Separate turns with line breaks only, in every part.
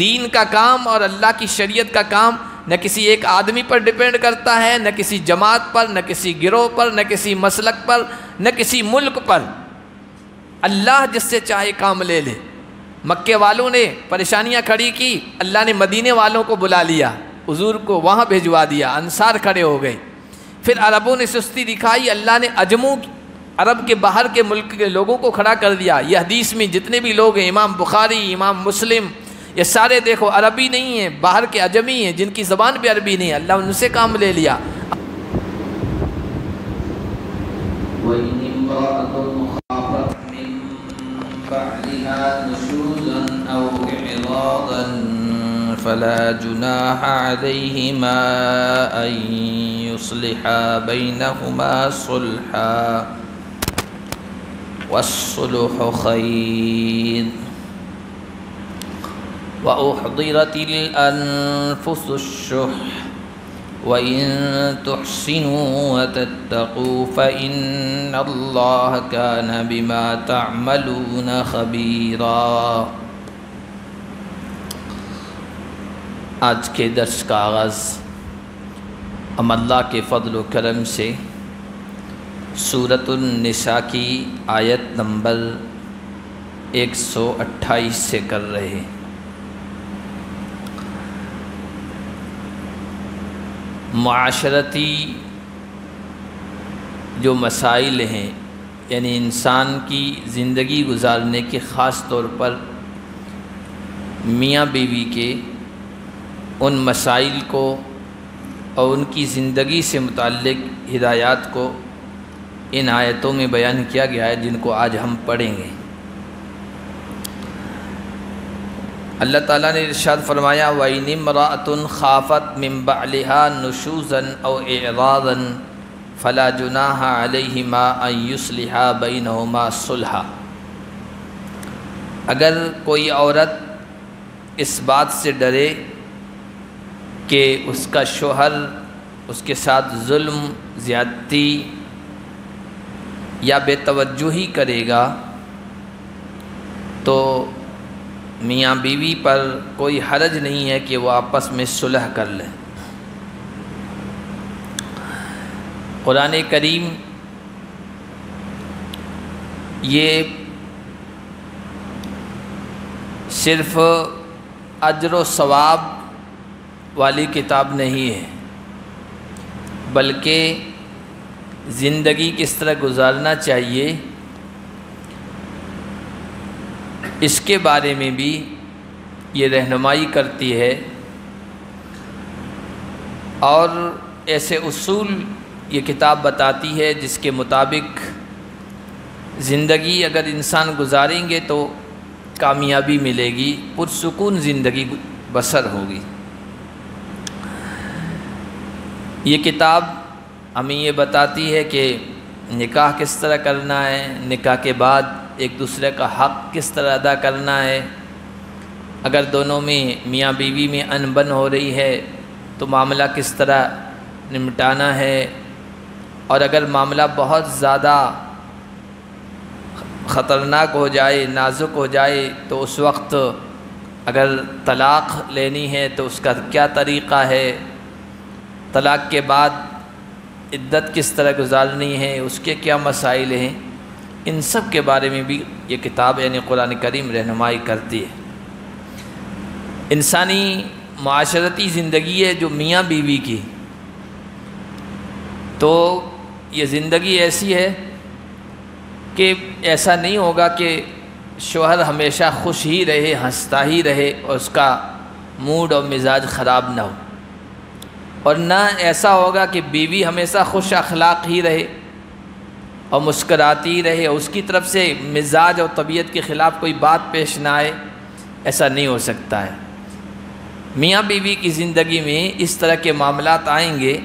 دین کا کام اور اللہ کی شریعت کا کام نہ کسی ایک آدمی پر ڈیپینڈ کرتا ہے، نہ کسی جماعت پر، نہ کسی گروہ پر، نہ کسی مسلک پر، نہ کسی ملک پر۔ اللہ جس سے چاہے کام لے لے۔ مکے والوں نے پریشانیاں کھڑی کی، اللہ نے مدینے والوں کو بلا لیا، حضور کو وہاں بھیجوا دیا، انصار کھڑے ہو گئے۔ پھر عربوں نے سستی دکھائی، اللہ نے عجموں عرب کے باہر کے ملک کے لوگوں کو کھڑا کر دیا۔ یہ حدیث میں جتنے بھی لوگ ہیں، امام بخاری، امام مسلم، یہ سارے دیکھو عربی نہیں ہیں، باہر کے عجمی ہیں، جن کی زبان بھی عربی نہیں ہے، اللہ ان سے کام لے لیا۔
وَإِنِ امْرَأَةٌ خَافَتْ مِن بَعْلِهَا نُشُوزًا أَوْ إِعْرَاضًا فَلَا جُنَاحَ عَلَيْهِمَا أَن يُصْلِحَا بَيْنَهُمَا صُلْحًا وَالصُّلْحُ خَيْرٌ وَأُحْضِرَتِ الْأَنفُسُ الشُّحَّ وَإِن تُحْسِنُوا وَتَتَّقُوا فَإِنَّ اللَّهَ كَانَ بِمَا تَعْمَلُونَ خَبِيرًا۔ آج کے درس کا آغاز ہم اللہ کے فضل و کرم سے سورۃ النساء کی آیت نمبر 128 سے کر رہے ہیں۔ معاشرتی جو مسائل ہیں، یعنی انسان کی زندگی گزارنے کے خاص طور پر میاں بیوی کے ان مسائل کو اور ان کی زندگی سے متعلق ہدایات کو ان آیتوں میں بیان کیا گیا ہے، جن کو آج ہم پڑھیں گے۔ اللہ تعالیٰ نے ارشاد فرمایا وَإِنِ امْرَأَةٌ خَافَتْ مِن بَعْلِهَا نُشُوزًا أَوْ إِعْرَاضًا فَلَا جُنَاحَ عَلَيْهِمَا أَن يُصْلِحَا بَيْنَهُمَا صُلْحًا۔ اگر کوئی عورت اس بات سے ڈرے کہ اس کا شوہر اس کے ساتھ ظلم، زیادتی یا بے توجہی کرے گا، تو میاں بیوی پر کوئی حرج نہیں ہے کہ وہ آپس میں صلح کر لیں۔ قرآن کریم یہ صرف اجر و ثواب والی کتاب نہیں ہے، بلکہ زندگی کس طرح گزارنا چاہیے اس کے بارے میں بھی یہ رہنمائی کرتی ہے، اور ایسے اصول یہ کتاب بتاتی ہے جس کے مطابق زندگی اگر انسان گزاریں گے تو کامیابی ملے گی، پرسکون زندگی بسر ہوگی۔ یہ کتاب ہمیں یہ بتاتی ہے کہ نکاح کس طرح کرنا ہے، نکاح کے بعد ایک دوسرے کا حق کس طرح ادا کرنا ہے، اگر دونوں میں میاں بیوی میں انبن ہو رہی ہے تو معاملہ کس طرح نمٹانا ہے، اور اگر معاملہ بہت زیادہ خطرناک ہو جائے، نازک ہو جائے، تو اس وقت اگر طلاق لینی ہے تو اس کا کیا طریقہ ہے، طلاق کے بعد عدت کس طرح گزارنی ہے، اس کے کیا مسائل ہیں، ان سب کے بارے میں بھی یہ کتاب یعنی قرآن کریم رہنمائی کرتی ہے۔ انسانی معاشرتی زندگی ہے جو میاں بیوی کی، تو یہ زندگی ایسی ہے کہ ایسا نہیں ہوگا کہ شوہر ہمیشہ خوش ہی رہے، ہنستا ہی رہے اور اس کا موڈ اور مزاج خراب نہ ہو، اور نہ ایسا ہوگا کہ بیوی ہمیشہ خوش اخلاق ہی رہے اور مسکراتی رہے اور اس کی طرف سے مزاج اور طبیعت کے خلاف کوئی بات پیش نہ آئے، ایسا نہیں ہو سکتا ہے۔ میاں بیوی کی زندگی میں اس طرح کے معاملات آئیں گے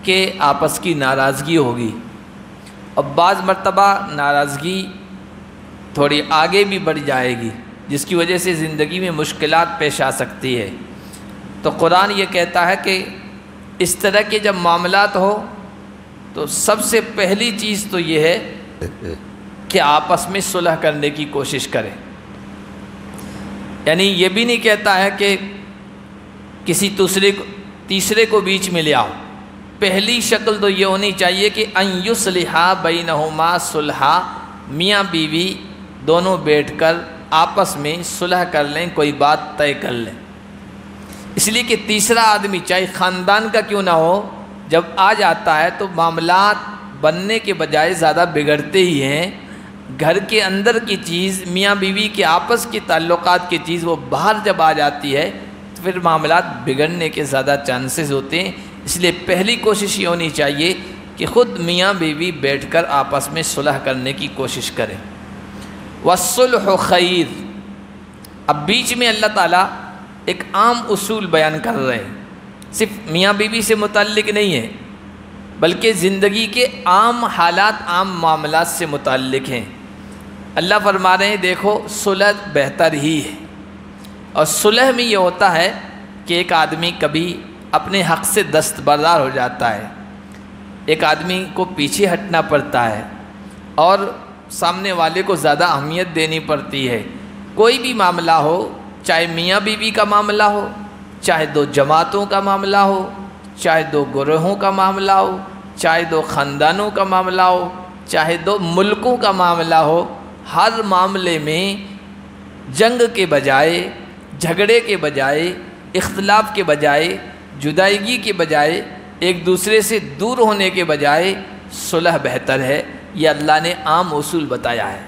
کہ آپس کی ناراضگی ہوگی، اور بعض مرتبہ ناراضگی تھوڑی آگے بھی بڑھ جائے گی، جس کی وجہ سے زندگی میں مشکلات پیش آ سکتی ہے۔ تو قرآن یہ کہتا ہے کہ اس طرح کے جب معاملات ہو تو سب سے پہلی چیز تو یہ ہے کہ آپس میں صلح کرنے کی کوشش کریں۔
یعنی یہ بھی نہیں کہتا ہے کہ کسی تیسرے کو بیچ میں لے آؤ. پہلی شکل تو یہ ہونی چاہیے کہ ان یصلحا بینہما صلحا، میاں بیوی دونوں بیٹھ کر آپس میں صلح کر لیں، کوئی بات طے کر لیں. اس لیے کہ تیسرا آدمی چاہے خاندان کا کیوں نہ ہو، جب آ جاتا ہے تو معاملات بننے کے بجائے زیادہ بگڑتے ہی ہیں. گھر کے اندر کی چیز، میاں بیوی کے آپس کی تعلقات کی چیز، وہ باہر جب آ جاتی ہے تو پھر معاملات بگڑنے کے زیادہ چانسز ہوتے ہیں. اس لیے پہلی کوشش یہ ہونی چاہیے کہ خود میاں بیوی بیٹھ کر آپس میں صلح کرنے کی کوشش کریں. والصلح خیر. اب بیچ میں اللہ تعالیٰ ایک عام اصول بیان کر رہے ہیں، صرف میاں بیوی سے متعلق نہیں ہے بلکہ زندگی کے عام حالات، عام معاملات سے متعلق ہیں. اللہ فرما رہے ہیں دیکھو صلح بہتر ہی ہے. اور صلح میں یہ ہوتا ہے کہ ایک آدمی کبھی اپنے حق سے دستبردار ہو جاتا ہے، ایک آدمی کو پیچھے ہٹنا پڑتا ہے اور سامنے والے کو زیادہ اہمیت دینی پڑتی ہے. کوئی بھی معاملہ ہو، چاہے میاں بیوی کا معاملہ ہو، چاہے دو جماعتوں کا معاملہ ہو، چاہے دو گروہوں کا معاملہ ہو، چاہے دو خاندانوں کا معاملہ ہو، چاہے دو ملکوں کا معاملہ ہو، ہر معاملے میں جنگ کے بجائے، جھگڑے کے بجائے، اختلاف کے بجائے، جدائیگی کے بجائے، ایک دوسرے سے دور ہونے کے بجائے صلح بہتر ہے. یہ اللہ نے عام اصول بتایا ہے.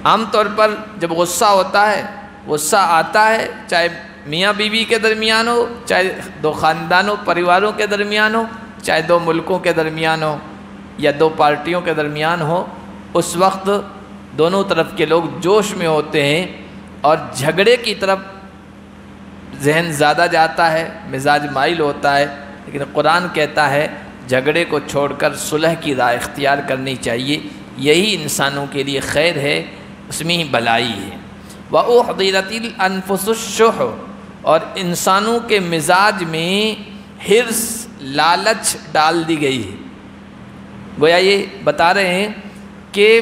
عام طور پر جب غصہ ہوتا ہے، غصہ آتا ہے، چاہے میاں بیوی کے درمیان ہو، چاہے دو خاندانوں پریواروں کے درمیان ہو، چاہے دو ملکوں کے درمیان ہو یا دو پارٹیوں کے درمیان ہو، اس وقت دونوں طرف کے لوگ جوش میں ہوتے ہیں اور جھگڑے کی طرف ذہن زیادہ جاتا ہے، مزاج مائل ہوتا ہے. لیکن قرآن کہتا ہے جھگڑے کو چھوڑ کر صلح کی راہ اختیار کرنی چاہیے. یہی انسانوں کے لیے خیر ہے، اس میں ہی بھلائی ہے. وَأُحْضِرَتِ الْأَنفُسُ الشُّحُّ. اور انسانوں کے مزاج میں حرص، لالچ ڈال دی گئی ہے. گویا یہ بتا رہے ہیں کہ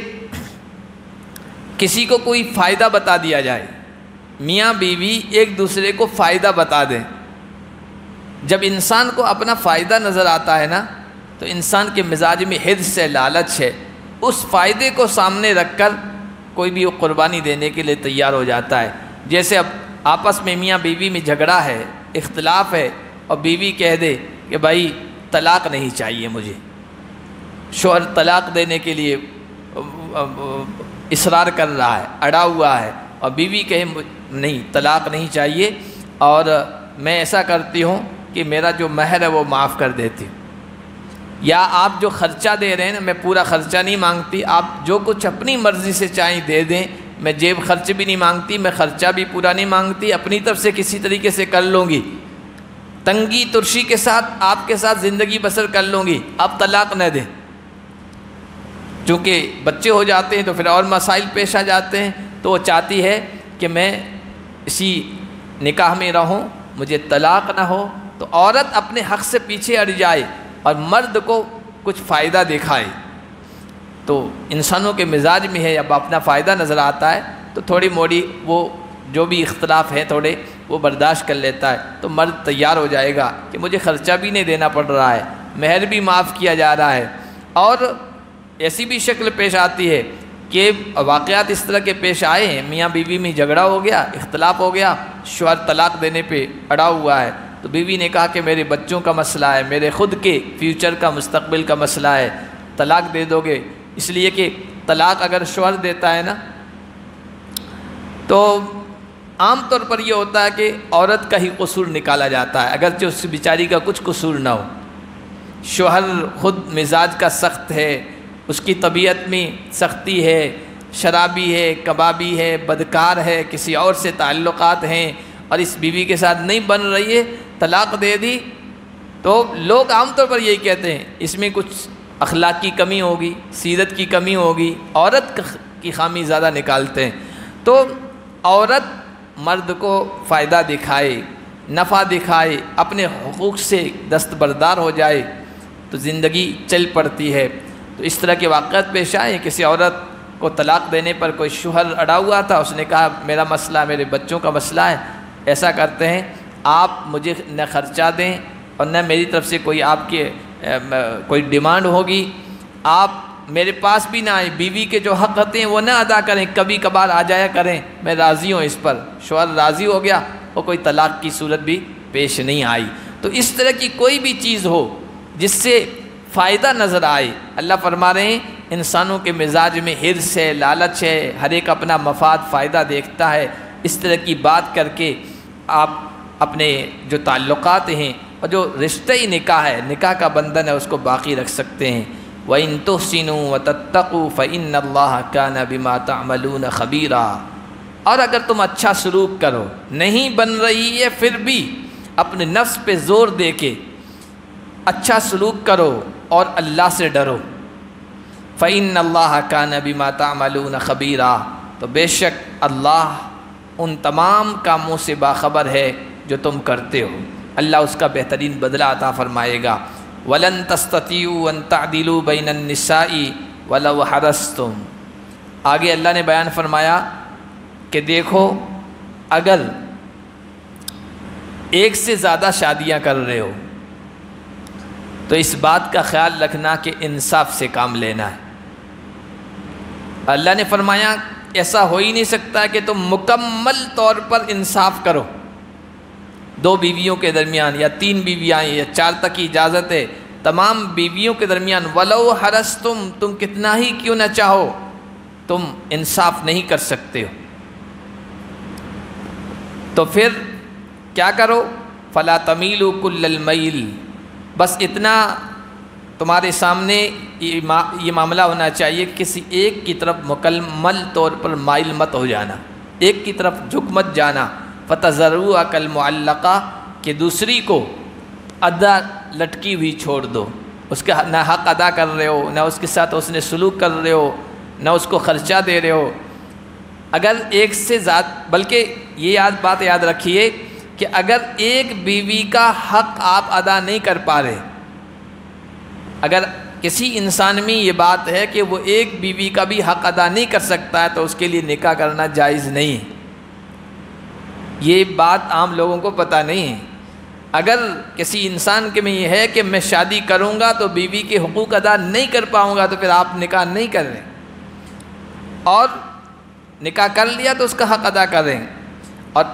کسی کو کوئی فائدہ بتا دیا جائے، میاں بیوی ایک دوسرے کو فائدہ بتا دیں. جب انسان کو اپنا فائدہ نظر آتا ہے نا، تو انسان کے مزاج میں حرص ہے، لالچ ہے. اس فائدے کو سامنے رکھ کر کوئی بھی قربانی دینے کے لیے تیار ہو جاتا ہے. جیسے اب آپس میں میاں بیوی میں جھگڑا ہے، اختلاف ہے، اور بیوی کہہ دے کہ بھائی طلاق نہیں چاہیے مجھے، شوہر طلاق دینے کے لیے اصرار کر رہا ہے، اڑا ہوا ہے، اور بیوی کہے نہیں طلاق نہیں چاہیے، اور میں ایسا کرتی ہوں کہ میرا جو مہر ہے وہ معاف کر دیتی ہوں، یا آپ جو خرچہ دے رہے ہیں نا میں پورا خرچہ نہیں مانگتی، آپ جو کچھ اپنی مرضی سے چاہیں دے دیں، میں جیب خرچ بھی نہیں مانگتی، میں خرچہ بھی پورا نہیں مانگتی، اپنی طرف سے کسی طریقے سے کر لوں گی، تنگی ترشی کے ساتھ آپ کے ساتھ زندگی بسر کر لوں گی، آپ طلاق نہ دیں. چونکہ بچے ہو جاتے ہیں تو پھر اور مسائل پیش آ جاتے ہیں، تو وہ چاہتی ہے کہ میں اسی نکاح میں رہوں، مجھے طلاق نہ ہو. تو عورت اپنے حق سے پیچھے ہٹ جائے اور مرد کو کچھ فائدہ دکھائے. تو انسانوں کے مزاج میں ہے، اب اپنا فائدہ نظر آتا ہے تو تھوڑی موڑی وہ جو بھی اختلاف ہے تھوڑے وہ برداشت کر لیتا ہے. تو مرد تیار ہو جائے گا کہ مجھے خرچہ بھی نہیں دینا پڑ رہا ہے، مہر بھی معاف کیا جا رہا ہے. اور ایسی بھی شکل پیش آتی ہے کہ واقعات اس طرح کے پیش آئے ہیں، میاں بیوی میں جھگڑا ہو گیا، اختلاف ہو گیا، شوہر طلاق دینے پہ اڑا ہوا ہے، تو بیوی نے کہا کہ میرے بچوں کا مسئلہ ہے، میرے خود کے فیوچر کا، مستقبل کا مسئلہ ہے، طلاق دے دو گے. اس لیے کہ طلاق اگر شوہر دیتا ہے نا تو عام طور پر یہ ہوتا ہے کہ عورت کا ہی قصور نکالا جاتا ہے، اگرچہ اس بیچاری کا کچھ قصور نہ ہو. شوہر خود مزاج کا سخت ہے، اس کی طبیعت میں سختی ہے، شرابی ہے، کبابی ہے، بدکار ہے، کسی اور سے تعلقات ہیں اور اس بیوی کے ساتھ نہیں بن رہی ہے، طلاق دے دی. تو لوگ عام طور پر یہی کہتے ہیں اس میں کچھ اخلاق کی کمی ہوگی، سیرت کی کمی ہوگی، عورت کی خامی زیادہ نکالتے ہیں. تو عورت مرد کو فائدہ دکھائے، نفع دکھائے، اپنے حقوق سے دستبردار ہو جائے تو زندگی چل پڑتی ہے. تو اس طرح کے واقعات پیش آئے، کسی عورت کو طلاق دینے پر کوئی شوہر اڑا ہوا تھا، اس نے کہا میرا مسئلہ میرے بچوں کا مسئلہ ہے، ایسا کرتے ہیں آپ مجھے نہ خرچہ دیں اور نہ میری طرف سے کوئی آپ کے کوئی ڈیمانڈ ہوگی، آپ میرے پاس بھی نہ آئیں، بیوی کے جو حق ہوتے ہیں وہ نہ ادا کریں، کبھی کبھار آ جایا کریں، میں راضی ہوں اس پر۔ شوہر راضی ہو گیا اور کوئی طلاق کی صورت بھی پیش نہیں آئی۔ تو اس طرح کی کوئی بھی چیز ہو جس سے فائدہ نظر آئے، اللہ فرما رہے ہیں انسانوں کے مزاج میں حرص ہے، لالچ ہے، ہر ایک اپنا مفاد فائدہ دیکھتا ہے، اس طرح کی بات کر کے آپ اپنے جو تعلقات ہیں اور جو رشتہ ہی نکاح ہے، نکاح کا بندھن ہے، اس کو باقی رکھ سکتے ہیں۔ وَإِن تُحْسِنُوا وَتَتَّقُوا فَإِنَّ اللَّهَ كَانَ بِمَا تَعْمَلُونَ خَبِيرًا۔ اور اگر تم اچھا سلوک کرو، نہیں بن رہی ہے پھر بھی اپنے نفس پہ زور دے کے اچھا سلوک کرو اور اللہ سے ڈرو، فَإِنَّ اللَّهَ كَانَ بِمَا تَعْمَلُونَ خَبِيرًا، تو بے شک اللہ ان تمام کاموں سے باخبر ہے جو تم کرتے ہو، اللہ اس کا بہترین بدلہ عطا فرمائے گا۔ وَلَن تَسْتَطِيعُوا أَن تَعْدِلُوا بَيْنَ النِّسَاءِ وَلَوْ حَرَصْتُمْ۔ آگے اللہ نے بیان فرمایا کہ دیکھو اگر ایک سے زیادہ شادیاں کر رہے ہو تو اس بات کا خیال رکھنا کہ انصاف سے کام لینا ہے۔ اللہ نے فرمایا ایسا ہو ہی نہیں سکتا کہ تم مکمل طور پر انصاف کرو، 2 بیویوں کے درمیان یا 3 بیویاں یا 4 تک کی اجازت ہے، تمام بیویوں کے درمیان ولو حرصتم، تم کتنا ہی کیوں نہ چاہو تم انصاف نہیں کر سکتے ہو، تو پھر کیا کرو؟ فلا تمیلوا کل المیل، بس اتنا تمہارے سامنے یہ معاملہ ہونا چاہیے کہ کسی ایک کی طرف مکمل طور پر مائل مت ہو جانا، ایک کی طرف جھک مت جانا، فتذروها کالمعلقہ، کہ دوسری کو ادا لٹکی ہوئی چھوڑ دو، اس کا نہ حق ادا کر رہے ہو، نہ اس کے ساتھ اس نے سلوک کر رہے ہو، نہ اس کو خرچہ دے رہے ہو۔ اگر ایک سے زیادہ، بلکہ یہ بات یاد رکھیے کہ اگر ایک بیوی کا حق آپ ادا نہیں کر پا رہے، اگر کسی انسان میں یہ بات ہے کہ وہ ایک بیوی کا بھی حق ادا نہیں کر سکتا ہے تو اس کے لیے نکاح کرنا جائز نہیں ہے۔ یہ بات عام لوگوں کو پتہ نہیں ہے۔ اگر کسی انسان کے میں یہ ہے کہ میں شادی کروں گا تو بیوی کے حقوق ادا نہیں کر پاؤں گا، تو پھر آپ نکاح نہیں کر رہے، اور نکاح کر لیا تو اس کا حق ادا کریں۔ اور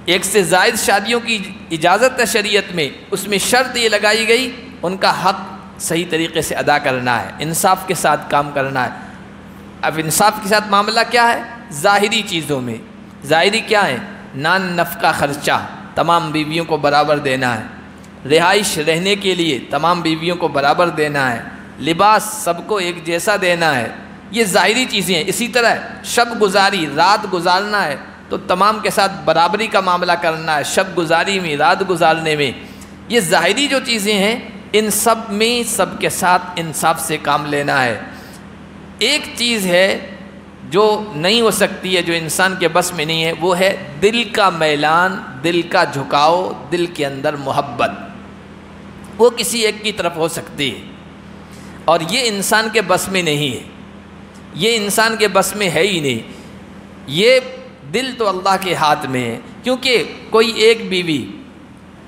ایک سے زائد شادیوں کی اجازت ہے شریعت میں، اس میں شرط یہ لگائی گئی ان کا حق صحیح طریقے سے ادا کرنا ہے، انصاف کے ساتھ کام کرنا ہے۔ اب انصاف کے ساتھ معاملہ کیا ہے؟ ظاہری چیزوں میں، ظاہری کیا ہے؟ نان نفقہ خرچہ تمام بیویوں کو برابر دینا ہے، رہائش رہنے کے لیے تمام بیویوں کو برابر دینا ہے، لباس سب کو ایک جیسا دینا ہے، یہ ظاہری چیزیں ہیں۔ اسی طرح شب گزاری، رات گزارنا ہے تو تمام کے ساتھ برابری کا معاملہ کرنا ہے، شب گزاری میں، رات گزارنے میں، یہ ظاہری جو چیزیں ہیں ان سب میں سب کے ساتھ انصاف سے کام لینا ہے۔ ایک چیز ہے جو نہیں ہو سکتی ہے، جو انسان کے بس میں نہیں ہے، وہ ہے دل کا میلان، دل کا جھکاؤ، دل کے اندر محبت، وہ کسی ایک کی طرف ہو سکتی ہے، اور یہ انسان کے بس میں نہیں ہے، یہ انسان کے بس میں ہے ہی نہیں۔ یہ دل تو اللہ کے ہاتھ میں ہے، کیونکہ کوئی ایک بیوی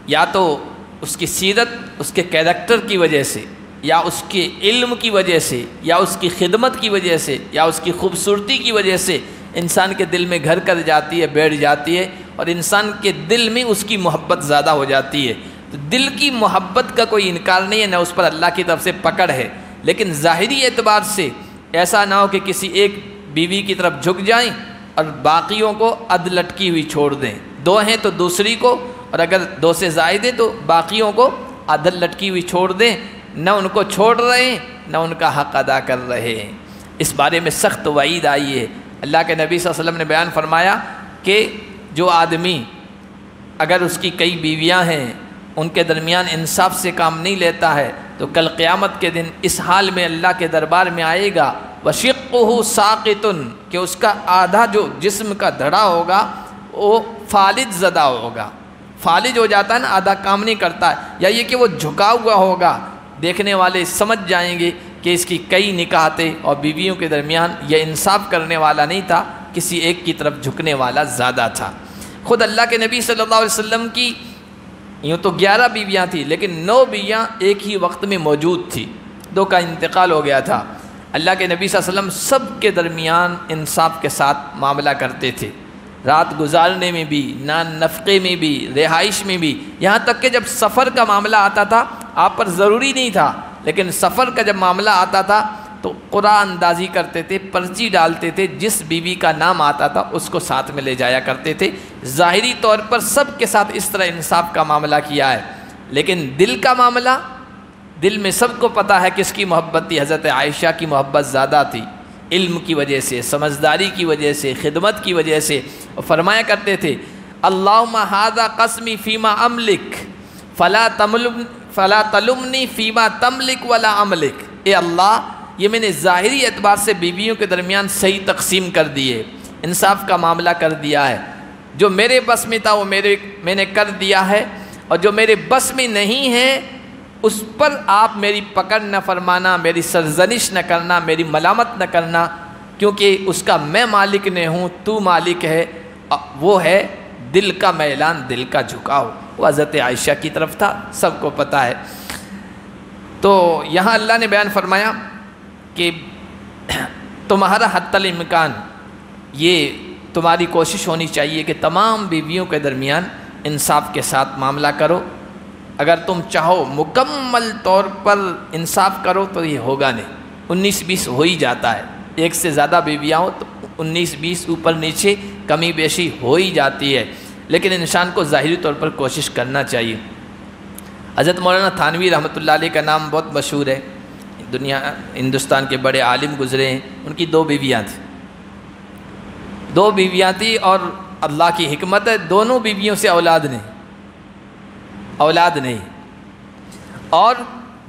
یا تو اس کی سیرت، اس کے کیریکٹر کی وجہ سے، یا اس کے علم کی وجہ سے، یا اس کی خدمت کی وجہ سے، یا اس کی خوبصورتی کی وجہ سے انسان کے دل میں گھر کر جاتی ہے، بیٹھ جاتی ہے، اور انسان کے دل میں اس کی محبت زیادہ ہو جاتی ہے۔ تو دل کی محبت کا کوئی انکار نہیں ہے، نہ اس پر اللہ کی طرف سے پکڑ ہے، لیکن ظاہری اعتبار سے ایسا نہ ہو کہ کسی ایک بیوی کی طرف جھک جائیں اور باقیوں کو اد لٹکی ہوئی چھوڑ دیں، 2 ہیں تو دوسری کو، اور اگر 2 سے زائد ہے تو باقیوں کو عدل لٹکی ہوئی چھوڑ دیں، نہ ان کو چھوڑ رہے ہیں نہ ان کا حق ادا کر رہے ہیں۔ اس بارے میں سخت وعید آئی ہے۔ اللہ کے نبی صلی اللہ علیہ وسلم نے بیان فرمایا کہ جو آدمی اگر اس کی کئی بیویاں ہیں ان کے درمیان انصاف سے کام نہیں لیتا ہے تو کل قیامت کے دن اس حال میں اللہ کے دربار میں آئے گا، وَشِقُّهُ سَاقِطٌ، کہ اس کا آدھا جو جسم کا دھڑا ہوگا وہ فالج زدہ ہوگا، فالج ہو جاتا ہے نا، آدھا کام نہیں کرتا ہے، یا یہ کہ وہ جھکا ہوا ہوگا، دیکھنے والے سمجھ جائیں گے کہ اس کی کئی نکاح تھے اور بیویوں کے درمیان یہ انصاف کرنے والا نہیں تھا، کسی ایک کی طرف جھکنے والا زیادہ تھا۔ خود اللہ کے نبی صلی اللہ علیہ وسلم کی یوں تو 11 بیویاں تھیں، لیکن 9 بیویاں ایک ہی وقت میں موجود تھیں، 2 کا انتقال ہو گیا تھا۔ اللہ کے نبی صلی اللہ علیہ وسلم سب کے درمیان انصاف کے ساتھ معاملہ کرتے تھے، رات گزارنے میں بھی، نان نفقے میں بھی، رہائش میں بھی، یہاں تک کہ جب سفر کا معاملہ آتا تھا، آپ پر ضروری نہیں تھا لیکن سفر کا جب معاملہ آتا تھا تو قرآن اندازی کرتے تھے، پرچی ڈالتے تھے، جس بیوی کا نام آتا تھا اس کو ساتھ میں لے جایا کرتے تھے۔ ظاہری طور پر سب کے ساتھ اس طرح انصاف کا معاملہ کیا ہے، لیکن دل کا معاملہ، دل میں سب کو پتہ ہے کس کی محبت تھی۔ حضرت عائشہ کی محبت زیادہ تھی، علم کی وجہ سے، سمجھداری کی وجہ سے، خدمت کی وجہ سے۔ فرمایا کرتے تھے اللہم ھذا قسمی فیما املک فلا تلمنی فیما تملک ولا املک۔ اے اللہ، یہ میں نے ظاہری اعتبار سے بیویوں کے درمیان صحیح تقسیم کر دیے، انصاف کا معاملہ کر دیا ہے، جو میرے بس میں تھا وہ میں نے کر دیا ہے، اور جو میرے بس میں نہیں ہے اس پر آپ میری پکڑ نہ فرمانا، میری سرزنش نہ کرنا، میری ملامت نہ کرنا، کیونکہ اس کا میں مالک نہیں ہوں، تو مالک ہے۔ وہ ہے دل کا میلان، دل کا جھکاؤ، وہ حضرت عائشہ کی طرف تھا، سب کو پتہ ہے۔ تو یہاں اللہ نے بیان فرمایا کہ تمہارا حتی الامکان یہ تمہاری کوشش ہونی چاہیے کہ تمام بیویوں کے درمیان انصاف کے ساتھ معاملہ کرو۔ اگر تم چاہو مکمل طور پر انصاف کرو تو یہ ہوگا نہیں، 19-20 ہو ہی جاتا ہے، ایک سے زیادہ بیویاں ہو تو 19-20 اوپر نیچے کمی بیشی ہو ہی جاتی ہے، لیکن انسان کو ظاہری طور پر کوشش کرنا چاہیے۔ حضرت مولانا تھانوی رحمۃ اللہ علیہ کا نام بہت مشہور ہے، ہندوستان کے بڑے عالم گزرے ہیں، ان کی 2 بیویاں تھیں، 2 بیویاں تھیں، اور اللہ کی حکمت ہے دونوں بیویوں سے اولاد نہیں، اور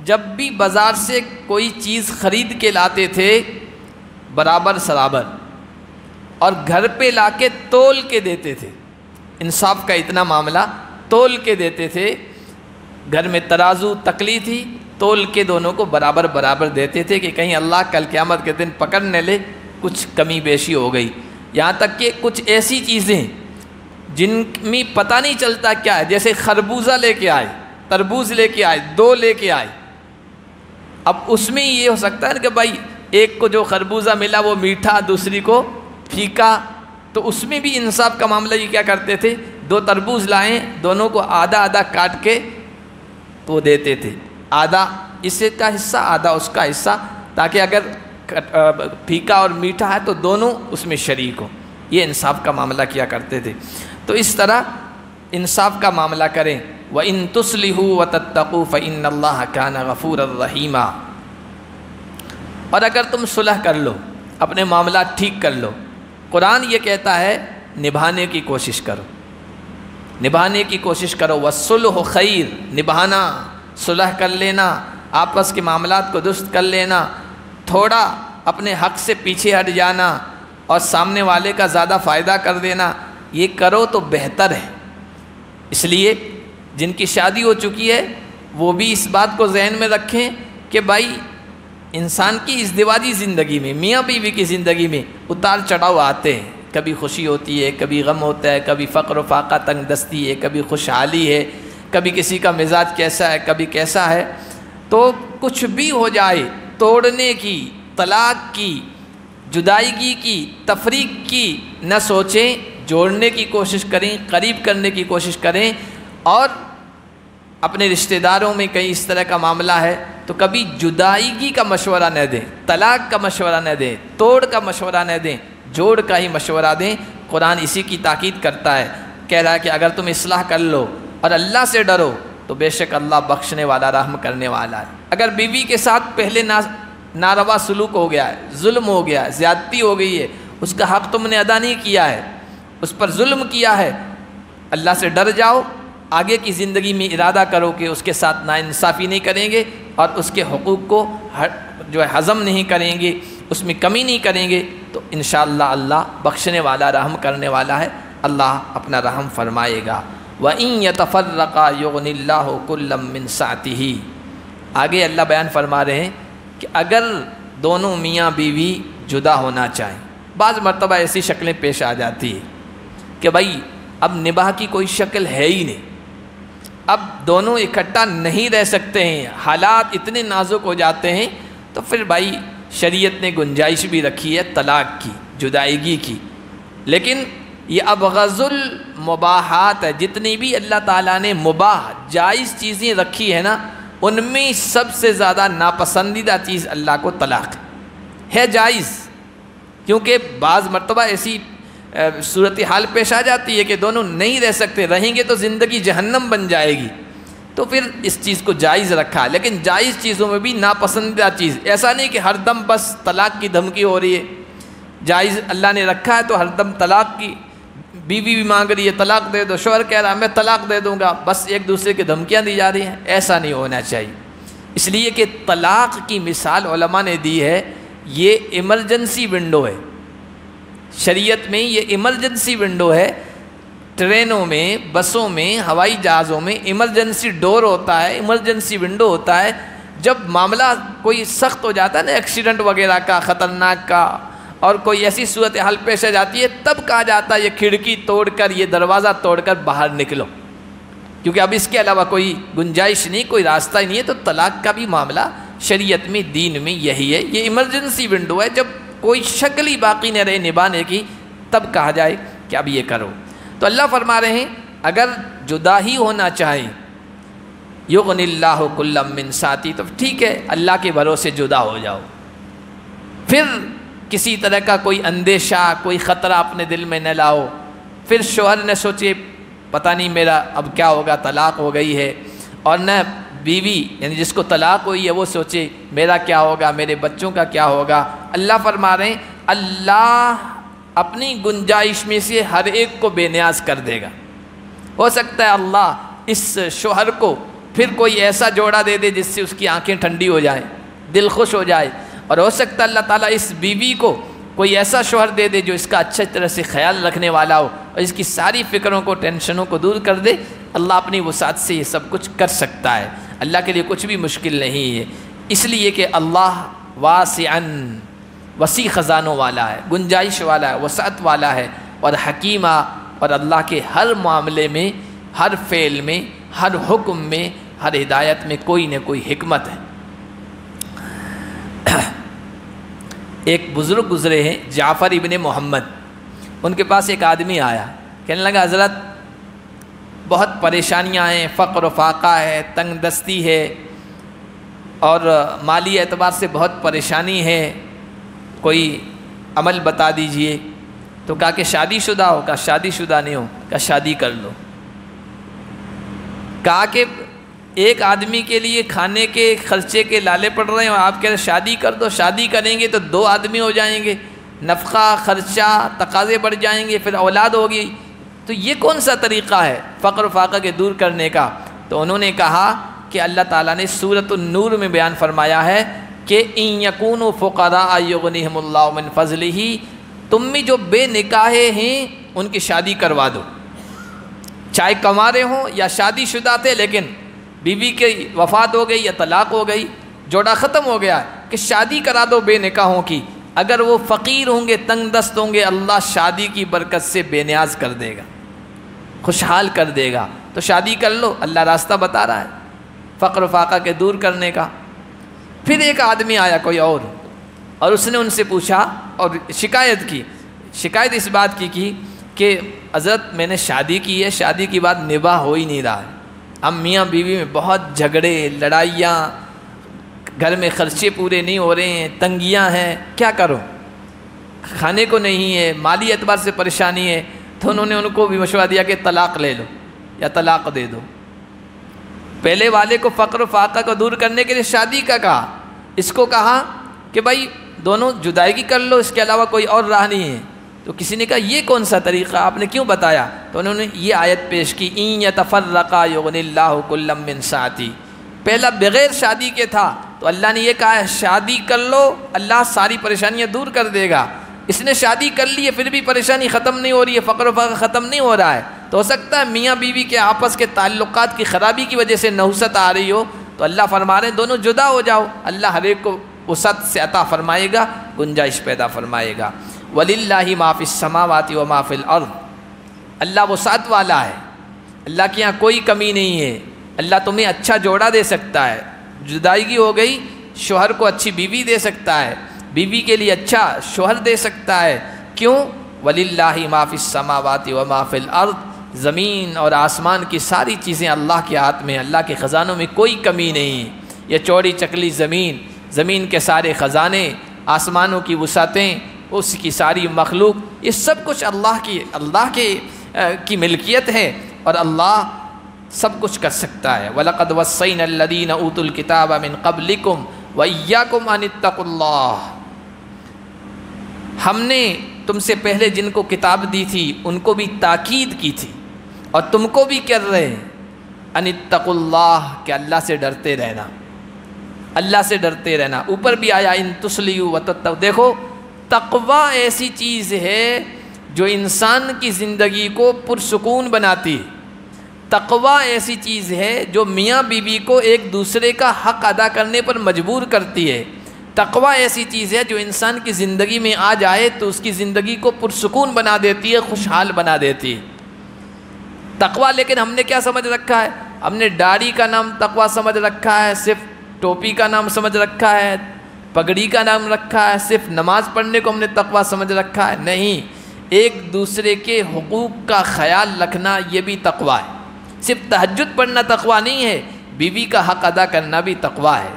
جب بھی بازار سے کوئی چیز خرید کے لاتے تھے برابر سرابر، اور گھر پہ لا کے تول کے دیتے تھے۔ انصاف کا اتنا معاملہ، تول کے دیتے تھے، گھر میں ترازو تکلی تھی، تول کے دونوں کو برابر برابر دیتے تھے کہ کہیں اللہ کل قیامت کے دن پکڑ نہ لے کچھ کمی بیشی ہو گئی۔ یہاں تک کہ کچھ ایسی چیزیں جن میں پتہ نہیں چلتا کیا ہے، جیسے خربوزہ لے کے آئے، تربوز لے کے آئے، 2 لے کے آئے، اب اس میں یہ ہو سکتا ہے کہ بھائی ایک کو جو خربوزہ ملا وہ میٹھا، دوسری کو پھیکا، تو اس میں بھی انصاف کا معاملہ یہ کیا کرتے تھے، 2 تربوز لائیں، دونوں کو آدھا آدھا کاٹ کے تو دیتے تھے، آدھا اس کا حصہ آدھا اس کا حصہ، تاکہ اگر پھیکا اور میٹھا ہے تو دونوں اس میں شریک ہوں۔ یہ انصاف کا معاملہ کیا کرتے تھے۔ تو اس طرح انصاف کا معاملہ کریں۔ وَإِن تُصْلِحُوا وَتَتَّقُوا فَإِنَّ اللَّهَ كَانَ غَفُورًا رَحِيمًا۔ اور اگر تم صلح کر لو، اپنے معاملات ٹھیک کر لو، قرآن یہ کہتا ہے نبھانے کی کوشش کرو، نبھانے کی کوشش کرو۔ وَالصُّلْحُ خَيْرٌ، نبھانا، صلح کر لینا، آپس کے معاملات کو درست کر لینا، تھوڑا اپنے حق سے پیچھے ہٹ جانا اور سامنے والے کا زیادہ فائدہ کر دینا، یہ کرو تو بہتر ہے۔ اس لیے جن کی شادی ہو چکی ہے وہ بھی اس بات کو ذہن میں رکھیں کہ بھائی انسان کی ازدواجی زندگی میں، میاں بیوی کی زندگی میں اتار چڑھاؤ آتے ہیں، کبھی خوشی ہوتی ہے، کبھی غم ہوتا ہے، کبھی فقر و فاقہ تنگ دستی ہے، کبھی خوشحالی ہے، کبھی کسی کا مزاج کیسا ہے، کبھی کیسا ہے۔ تو کچھ بھی ہو جائے، توڑنے کی، طلاق کی، جدائیگی کی، تفریق کی نہ سوچیں، جوڑنے کی کوشش کریں، قریب کرنے کی کوشش کریں، اور اپنے رشتہ داروں میں کہیں اس طرح کا معاملہ ہے تو کبھی جدائیگی کا مشورہ نہ دیں، طلاق کا مشورہ نہ دیں، توڑ کا مشورہ نہ دیں، جوڑ کا ہی مشورہ دیں۔ قرآن اسی کی تاکید کرتا ہے، کہہ رہا ہے کہ اگر تم اصلاح کر لو اور اللہ سے ڈرو تو بے شک اللہ بخشنے والا، رحم کرنے والا ہے۔ اگر بیوی کے ساتھ پہلے ناروا سلوک ہو گیا ہے، ظلم ہو گیا ہے، زیادتی ہو گئی ہے، اس کا حق تم نے ادا نہیں کیا ہے، اس پر ظلم کیا ہے، اللہ سے ڈر جاؤ، آگے کی زندگی میں ارادہ کرو کہ اس کے ساتھ ناانصافی نہیں کریں گے اور اس کے حقوق کو جو ہے ہضم نہیں کریں گے، اس میں کمی نہیں کریں گے، تو انشاءاللہ اللہ بخشنے والا، رحم کرنے والا ہے، اللہ اپنا رحم فرمائے گا۔ وَإِن يَتَفَرَّقَا يُغْنِ اللَّهُ كُلًّا مِّن سَعَتِهِ۔ آگے اللہ بیان فرما رہے ہیں کہ اگر دونوں میاں بیوی جدا ہونا چاہیں، بعض مرتبہ ایسی شکلیں پیش آ جاتی ہیں کہ بھائی اب نباہ کی کوئی شکل ہے ہی نہیں، اب دونوں اکٹھا نہیں رہ سکتے ہیں، حالات اتنے نازک ہو جاتے ہیں، تو پھر بھائی شریعت نے گنجائش بھی رکھی ہے طلاق کی، جدائیگی کی۔ لیکن یہ ابغض المباحات ہے، جتنی بھی اللہ تعالیٰ نے مباح جائز چیزیں رکھی ہے نا، ان میں سب سے زیادہ ناپسندیدہ چیز اللہ کو طلاق ہے جائز، کیونکہ بعض مرتبہ ایسی صورتحال پیش آ جاتی ہے کہ دونوں نہیں رہ سکتے، رہیں گے تو زندگی جہنم بن جائے گی، تو پھر اس چیز کو جائز رکھا۔ لیکن جائز چیزوں میں بھی ناپسندیدہ چیز، ایسا نہیں کہ ہر دم بس طلاق کی دھمکی ہو رہی ہے، جائز اللہ نے رکھا ہے تو ہر دم طلاق کی، بیوی بھی مانگ رہی ہے طلاق دے دو، شوہر کہہ رہا ہے میں طلاق دے دوں گا، بس ایک دوسرے کی دھمکیاں دی جا رہی ہیں، ایسا نہیں ہونا چاہیے۔ اس لیے کہ طلاق کی مثال علماء نے دی ہے، یہ ایمرجنسی ونڈو ہے، شریعت میں یہ ایمرجنسی ونڈو ہے۔ ٹرینوں میں، بسوں میں، ہوائی جہازوں میں ایمرجنسی ڈور ہوتا ہے، ایمرجنسی ونڈو ہوتا ہے۔ جب معاملہ کوئی سخت ہو جاتا ہے نا، ایکسیڈنٹ وغیرہ کا، خطرناک کا، اور کوئی ایسی صورتحال پیش آ جاتی ہے، تب کہا جاتا ہے یہ کھڑکی توڑ کر، یہ دروازہ توڑ کر باہر نکلو، کیونکہ اب اس کے علاوہ کوئی گنجائش نہیں، کوئی راستہ ہی نہیں ہے۔ تو طلاق کا بھی معاملہ شریعت میں، دین میں یہی ہے، یہ ایمرجنسی ونڈو ہے، جب کوئی شکل ہی باقی نہ رہے نبھانے کی، تب کہا جائے کہ اب یہ کرو۔ تو اللہ فرما رہے ہیں اگر جدا ہی ہونا چاہیں، یغنی اللہ کلا من سعتی، تو ٹھیک ہے اللہ کے بھروسے جدا ہو جاؤ، پھر کسی طرح کا کوئی اندیشہ، کوئی خطرہ اپنے دل میں نہ لاؤ، پھر شوہر نہ سوچے پتہ نہیں میرا اب کیا ہوگا، طلاق ہو گئی ہے، اور نہ بیوی یعنی جس کو طلاق ہوئی ہے وہ سوچے میرا کیا ہوگا، میرے بچوں کا کیا ہوگا۔ اللہ فرما رہے ہیں اللہ اپنی گنجائش میں سے ہر ایک کو بے نیاز کر دے گا۔ ہو سکتا ہے اللہ اس شوہر کو پھر کوئی ایسا جوڑا دے دے جس سے اس کی آنکھیں ٹھنڈی ہو جائیں، دل خوش ہو جائے، اور ہو سکتا ہے اللہ تعالیٰ اس بیوی کو کوئی ایسا شوہر دے دے جو اس کا اچھا طرح سے خیال رکھنے والا ہو، اور اس کی ساری فکروں کو، ٹینشنوں کو دور کر دے۔ اللہ اپنی وسعت سے یہ سب کچھ کر سکتا ہے، اللہ کے لیے کچھ بھی مشکل نہیں ہے، اس لیے کہ اللہ واسعاً، وسیع خزانوں والا ہے، گنجائش والا ہے، وسعت والا ہے، اور حکیمہ، اور اللہ کے ہر معاملے میں، ہر فعل میں، ہر حکم میں، ہر ہدایت میں کوئی نہ کوئی حکمت ہے۔ ایک بزرگ گزرے ہیں جعفر ابن محمد، ان کے پاس ایک آدمی آیا، کہنے لگا حضرت بہت پریشانیاں ہیں، فقر و فاقہ ہے، تنگ دستی ہے، اور مالی اعتبار سے بہت پریشانی ہے، کوئی عمل بتا دیجئے۔ تو کہا کہ شادی شدہ ہو؟ کہا شادی شدہ نہیں ہو۔ کہا شادی کر لو۔ کہا کہ ایک آدمی کے لیے کھانے کے خرچے کے لالے پڑ رہے ہیں، اور آپ کہہ رہے شادی کر دو، شادی کریں گے تو 2 آدمی ہو جائیں گے، نفقہ، خرچہ، تقاضے بڑھ جائیں گے، پھر اولاد ہوگی، تو یہ کون سا طریقہ ہے فقر و فاقہ کے دور کرنے کا؟ تو انہوں نے کہا کہ اللہ تعالیٰ نے سورۃ النور میں بیان فرمایا ہے کہ ان یکونوا فقراء یغنیہم اللہ من فضلہ، تم میں جو بے نکاحے ہیں ان کی شادی کروا دو، چاہے کمارے ہوں یا شادی شدہ تھے لیکن بیوی کی وفات ہو گئی یا طلاق ہو گئی، جوڑا ختم ہو گیا، کہ شادی کرا دو بے نکاحوں کی، اگر وہ فقیر ہوں گے، تنگ دست ہوں گے، اللہ شادی کی برکت سے بے نیاز کر دے گا، خوشحال کر دے گا، تو شادی کر لو، اللہ راستہ بتا رہا ہے فقر و فاقہ کے دور کرنے کا۔ پھر ایک آدمی آیا کوئی اور اس نے ان سے پوچھا اور شکایت اس بات کی کہ حضرت میں نے شادی کی ہے، شادی کی بات نباہ ہو ہی نہیں رہا ہے، ہم میاں بیوی میں بہت جھگڑے، لڑائیاں، گھر میں خرچے پورے نہیں ہو رہے ہیں، تنگیاں ہیں، کیا کروں، کھانے کو نہیں ہے، مالی اعتبار سے پریشانی ہے۔ تو انہوں نے ان کو بھی مشورہ دیا کہ طلاق لے لو یا طلاق دے دو۔ پہلے والے کو فقر و فاقہ کو دور کرنے کے لیے شادی کا کہا، اس کو کہا کہ بھائی دونوں جدائیگی کر لو، اس کے علاوہ کوئی اور راہ نہیں ہے۔ تو کسی نے کہا یہ کون سا طریقہ آپ نے کیوں بتایا؟ تو انہوں نے یہ آیت پیش کی، ان یتفرقا یغنی اللہ کلا من سعتی۔ پہلا بغیر شادی کے تھا تو اللہ نے یہ کہا ہے شادی کر لو، اللہ ساری پریشانیاں دور کر دے گا۔ اس نے شادی کر لی ہے پھر بھی پریشانی ختم نہیں ہو رہی ہے، فقر و فاقہ ختم نہیں ہو رہا ہے، تو ہو سکتا ہے میاں بیوی کے آپس کے تعلقات کی خرابی کی وجہ سے نحوست آ رہی ہو، تو اللہ فرما رہے ہیں دونوں جدا ہو جاؤ، اللہ ہر ایک کو وسعت سے عطا فرمائے گا، گنجائش پیدا فرمائے گا۔ وَلِلَّهِ مَا فِي السَّمَاوَاتِ وَمَا فِي الْأَرْضِ، اللہ وسعت والا ہے، اللہ کے یہاں کوئی کمی نہیں ہے۔ اللہ تمہیں اچھا جوڑا دے سکتا ہے، جدائیگی ہو گئی، شوہر کو اچھی بیوی دے سکتا ہے، بیوی کے لیے اچھا شوہر دے سکتا ہے۔ کیوں؟ وَلِلَّهِ مَا فِي السَّمَاوَاتِ وَمَا فِي الْأَرْضِ، زمین اور آسمان کی ساری چیزیں اللہ کے ہاتھ میں، اللہ کے خزانوں میں کوئی کمی نہیں۔ یہ چوڑی چکلی زمین، زمین کے سارے خزانے، آسمانوں کی وسعتیں، اس کی ساری مخلوق، یہ سب کچھ اللہ کی ملکیت ہے، اور اللہ سب کچھ کر سکتا ہے۔ وَلَقَدْ وَصَّيْنَا الَّذِينَ أُوتُوا الْكِتَابَ مِنْ قَبْلِكُمْ وَإِيَّاكُمْ أَنِ اتَّقُوا اللَّهَ، ہم نے تم سے پہلے جن کو کتاب دی تھی ان کو بھی تاکید کی تھی، اور تم کو بھی کر رہے ہیں، ان اتقوا اللہ، کہ اللہ سے ڈرتے رہنا، اللہ سے ڈرتے رہنا۔ اوپر بھی آیا ان تسلیوا وتتقوا۔ دیکھو تقوی ایسی چیز ہے جو انسان کی زندگی کو پرسکون بناتی ہے، تقوی ایسی چیز ہے جو میاں بیوی کو ایک دوسرے کا حق ادا کرنے پر مجبور کرتی ہے، تقوی ایسی چیز ہے جو انسان کی زندگی میں آ جائے تو اس کی زندگی کو پرسکون بنا دیتی ہے، خوشحال بنا دیتی ہے تقوی۔ لیکن ہم نے کیا سمجھ رکھا ہے؟ ہم نے داڑھی کا نام تقوی سمجھ رکھا ہے، صرف ٹوپی کا نام سمجھ رکھا ہے، پگڑی کا نام رکھا ہے، صرف نماز پڑھنے کو ہم نے تقوی سمجھ رکھا ہے۔ نہیں، ایک دوسرے کے حقوق کا خیال رکھنا یہ بھی تقوی ہے۔ صرف تہجد پڑھنا تقوی نہیں ہے، بیوی کا حق ادا کرنا بھی تقوی ہے۔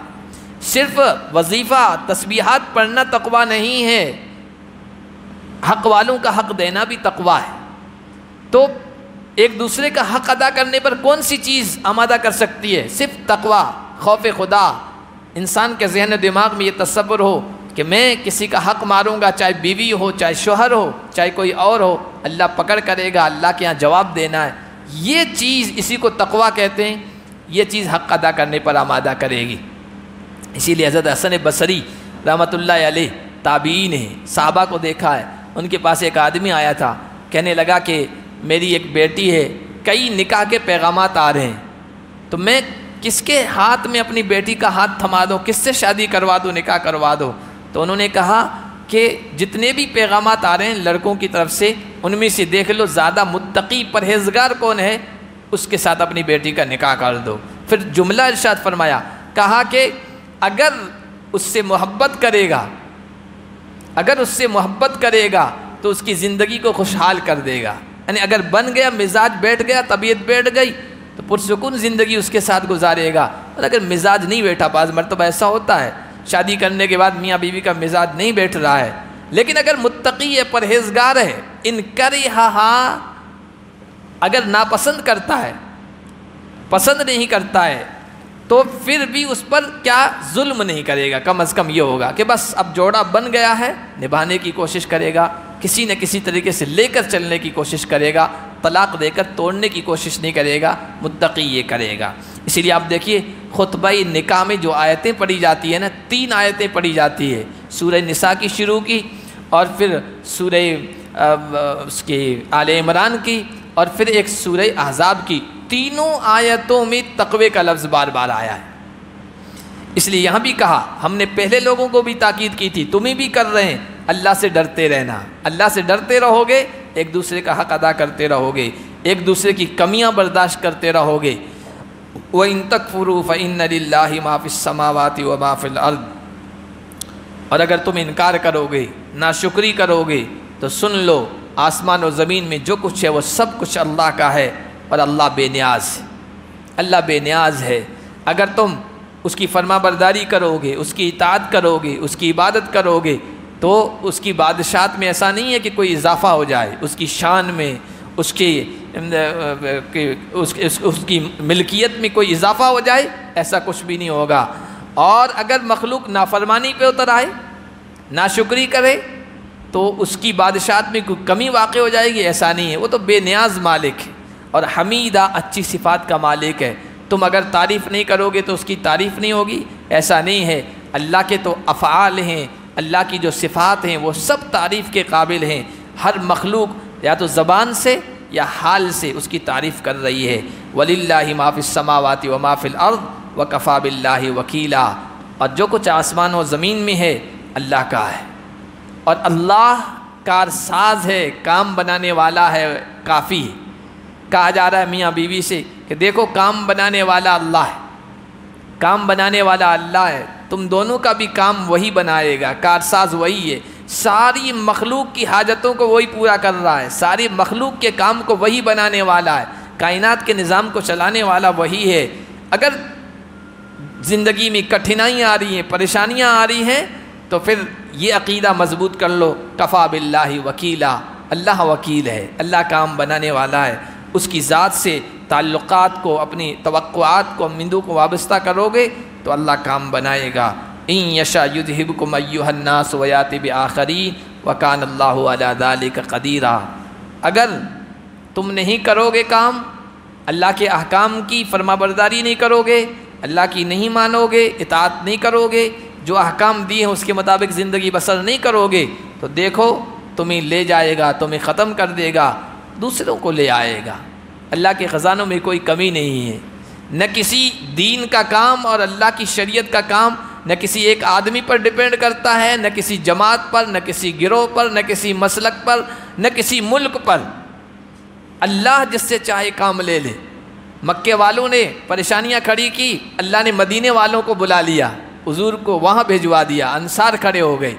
صرف وظیفہ تسبیحات پڑھنا تقوی نہیں ہے، حق والوں کا حق دینا بھی تقوی ہے۔ تو ایک دوسرے کا حق ادا کرنے پر کون سی چیز آمادہ کر سکتی ہے؟ صرف تقوی، خوف خدا۔ انسان کے ذہن و دماغ میں یہ تصور ہو کہ میں کسی کا حق ماروں گا، چاہے بیوی ہو، چاہے شوہر ہو، چاہے کوئی اور ہو، اللہ پکڑ کرے گا، اللہ کے یہاں جواب دینا ہے۔ یہ چیز، اسی کو تقوی کہتے ہیں، یہ چیز حق ادا کرنے پر آمادہ کرے گی۔ اسی لیے حضرت حسن بصری رحمۃ اللہ علیہ تابعین ہیں، صحابہ کو دیکھا ہے، ان کے پاس ایک آدمی آیا تھا، کہنے لگا کہ میری ایک بیٹی ہے، کئی نکاح کے پیغامات آ رہے ہیں، تو میں کس کے ہاتھ میں اپنی بیٹی کا ہاتھ تھما دوں، کس سے شادی کروا دوں، نکاح کروا دو؟ تو انہوں نے کہا کہ جتنے بھی پیغامات آ رہے ہیں لڑکوں کی طرف سے، ان میں سے دیکھ لو زیادہ متقی پرہیزگار کون ہے، اس کے ساتھ اپنی بیٹی کا نکاح کر دو۔ پھر جملہ ارشاد فرمایا، کہا کہ اگر اس سے محبت کرے گا، اگر اس سے محبت کرے گا تو اس کی زندگی کو خوشحال کر دے گا، یعنی اگر بن گیا، مزاج بیٹھ گیا، طبیعت بیٹھ گئی تو پرسکون زندگی اس کے ساتھ گزارے گا۔ اور اگر مزاج نہیں بیٹھا، بعض مرتبہ ایسا ہوتا ہے شادی کرنے کے بعد میاں بیوی کا مزاج نہیں بیٹھ رہا ہے، لیکن اگر متقی ہے، پرہیزگار ہے، ان کرہا، اگر ناپسند کرتا ہے، پسند نہیں کرتا ہے، تو پھر بھی اس پر کیا ظلم نہیں کرے گا، کم از کم یہ ہوگا کہ بس اب جوڑا بن گیا ہے، نبھانے کی کوشش کرے گا، کسی نہ کسی طریقے سے لے کر چلنے کی کوشش کرے گا، طلاق دے کر توڑنے کی کوشش نہیں کرے گا، متقی یہ کرے گا۔ اسی لیے آپ دیکھیے خطبہ نکاح میں جو آیتیں پڑھی جاتی ہیں نا، 3 آیتیں پڑھی جاتی ہے، سورہ نساء کی شروع کی، اور پھر سورہ اس کی آل عمران کی، اور پھر ایک سورہ احزاب کی، تینوں آیتوں میں تقوی کا لفظ بار بار آیا ہے۔ اس لیے یہاں بھی کہا، ہم نے پہلے لوگوں کو بھی تاکید کی تھی، تمہیں بھی کر رہے ہیں، اللہ سے ڈرتے رہنا، اللہ سے ڈرتے رہو گے، ایک دوسرے کا حق ادا کرتے رہو گے، ایک دوسرے کی کمیاں برداشت کرتے رہو گے۔ وَإِن تَكْفُرُوا فَإِنَّ لِلَّهِ مَا فِي السَّمَاوَاتِ وَمَا فِي الْأَرْضِ، اور اگر تم انکار کرو گے، ناشکری کرو گے، تو سن لو آسمان و زمین میں جو کچھ ہے وہ سب کچھ اللہ کا ہے، اور اللہ بے نیاز ہے، اللہ بے نیاز ہے۔ اگر تم اس کی فرما برداری کرو گے، اس کی اطاعت کرو گے، اس کی عبادت کرو گے، تو اس کی بادشاہت میں ایسا نہیں ہے کہ کوئی اضافہ ہو جائے، اس کی شان میں، اس کی ملکیت میں کوئی اضافہ ہو جائے، ایسا کچھ بھی نہیں ہوگا۔ اور اگر مخلوق نافرمانی پہ اتر آئے، ناشکری کرے، تو اس کی بادشاہت میں کوئی کمی واقع ہو جائے گی، ایسا نہیں ہے، وہ تو بے نیاز مالک ہے، اور حمیدہ اچھی صفات کا مالک ہے۔ تم اگر تعریف نہیں کرو گے تو اس کی تعریف نہیں ہوگی، ایسا نہیں ہے۔ اللہ کے تو افعال ہیں، اللہ کی جو صفات ہیں وہ سب تعریف کے قابل ہیں، ہر مخلوق یا تو زبان سے یا حال سے اس کی تعریف کر رہی ہے۔ وَلِلَّهِ مَا فِي السَّمَاوَاتِ وَمَا فِي الْأَرْضِ وَكَفَى بِاللَّهِ وَكِيلًا، اور جو کچھ آسمان و زمین میں ہے اللہ کا ہے، اور اللہ کارساز ہے، کام بنانے والا ہے، کافی ہے۔ کہا جا رہا ہے میاں بیوی سے کہ دیکھو کام بنانے والا اللہ ہے، کام بنانے والا اللہ ہے، تم دونوں کا بھی کام وہی بنائے گا، کارساز وہی ہے، ساری مخلوق کی حاجتوں کو وہی پورا کر رہا ہے، ساری مخلوق کے کام کو وہی بنانے والا ہے، کائنات کے نظام کو چلانے والا وہی ہے۔ اگر زندگی میں کٹھنائیاں آ رہی ہیں، پریشانیاں آ رہی ہیں، تو پھر یہ عقیدہ مضبوط کر لو، کفا باللہ وکیلا، اللہ وکیل ہے، اللہ کام بنانے والا ہے۔ اس کی ذات سے تعلقات کو، اپنی توقعات کو، امیدوں کو وابستہ کرو گے تو اللہ کام بنائے گا۔ ان یشاء یذہبکم ایھا الناس ویأت بآخرین وکان اللہ علی ذلک قدیرا۔ اگر تم نہیں کرو گے کام، اللہ کے احکام کی فرمانبرداری نہیں کرو گے، اللہ کی نہیں مانو گے، اطاعت نہیں کرو گے، جو احکام دیے ہیں اس کے مطابق زندگی بسر نہیں کرو گے، تو دیکھو تمہیں لے جائے گا، تمہیں ختم کر دے گا، دوسروں کو لے آئے گا۔ اللہ کے خزانوں میں کوئی کمی نہیں ہے، نہ کسی دین کا کام اور اللہ کی شریعت کا کام نہ کسی ایک آدمی پر ڈیپینڈ کرتا ہے، نہ کسی جماعت پر، نہ کسی گروہ پر، نہ کسی مسلک پر، نہ کسی ملک پر۔ اللہ جس سے چاہے کام لے لے۔ مکے والوں نے پریشانیاں کھڑی کی، اللہ نے مدینے والوں کو بلا لیا، حضور کو وہاں بھیجوا دیا، انصار کھڑے ہو گئے۔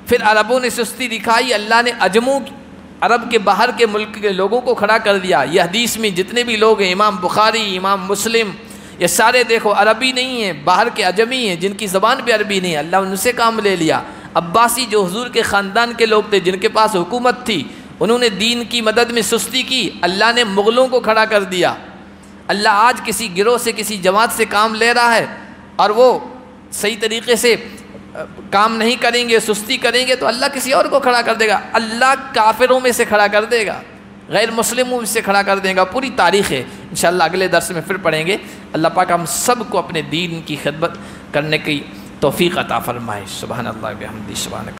پھر عربوں نے سستی دکھائی، اللہ نے عجموں، عرب کے باہر کے ملک کے لوگوں کو کھڑا کر دیا۔ یہ حدیث میں جتنے بھی لوگ ہیں، امام بخاری، امام مسلم، یہ سارے دیکھو عربی نہیں ہیں، باہر کے عجمی ہیں، جن کی زبان بھی عربی نہیں ہے، اللہ ان سے کام لے لیا۔ عباسی جو حضور کے خاندان کے لوگ تھے، جن کے پاس حکومت تھی، انہوں نے دین کی مدد میں سستی کی، اللہ نے مغلوں کو کھڑا کر دیا۔ اللہ آج کسی گروہ سے، کسی جماعت سے کام لے رہا ہے اور وہ صحیح طریقے سے کام نہیں کریں گے، سستی کریں گے، تو اللہ کسی اور کو کھڑا کر دے گا۔ اللہ کافروں میں سے کھڑا کر دے گا، غیر مسلموں میں سے کھڑا کر دے گا۔ پوری تاریخ ہے، انشاءاللہ اگلے درس میں پھر پڑھیں گے۔ اللہ پاک ہم سب کو اپنے دین کی خدمت کرنے کی توفیق عطا فرمائے۔ سبحان اللہ بحمدہ، سبحانک۔